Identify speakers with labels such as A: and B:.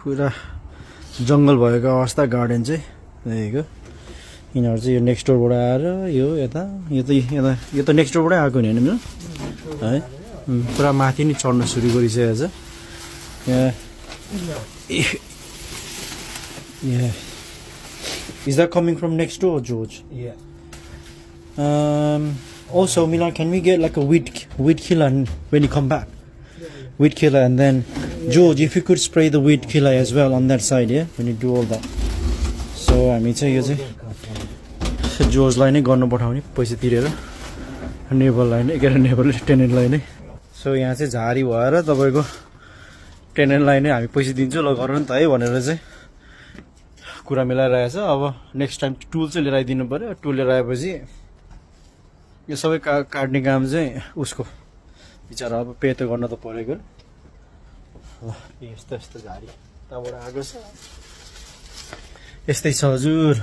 A: पुरा जङ्गल भएको अवस्था गार्डन चाहिँ देखेको यिनीहरू चाहिँ यो नेक्स्ट डोरबाट आएर यो यता यो त नेक्स्ट डोरबाटै आएको नि होइन है पुरा माथि नै चढ्न सुरु गरिसकेको छ Yeah. Is that coming from next door, George?
B: Yeah.
A: Also, Milan, can we get like a weed killer when you come back? Weed killer, and then George, if you could spray the weed killer as well on that side, yeah, when you do all that. So I mean, चाहिँ यो चाहिँ Georgeलाई नै गर्नु पठाउने पैसा तिरेर नेबरलाई नै नेबरले टेनेन्टलाई नै सो यहाँ चाहिँ झारी भएर तपाईको टेनेन्टलाई नै हामी पैसा दिन्छौँ ल गर नि त है भनेर चाहिँ कुरा मिलाइरहेछ अब नेक्स्ट टाइम टुल चाहिँ लिएर आइदिनु पर्यो टुल लिएर आएपछि यो सबै काट्ने काम चाहिँ उसको बिचारा अब पे त गर्न त परेको ल यस्तो यस्तो झारी तबाट आएको छ यस्तै छ हजुर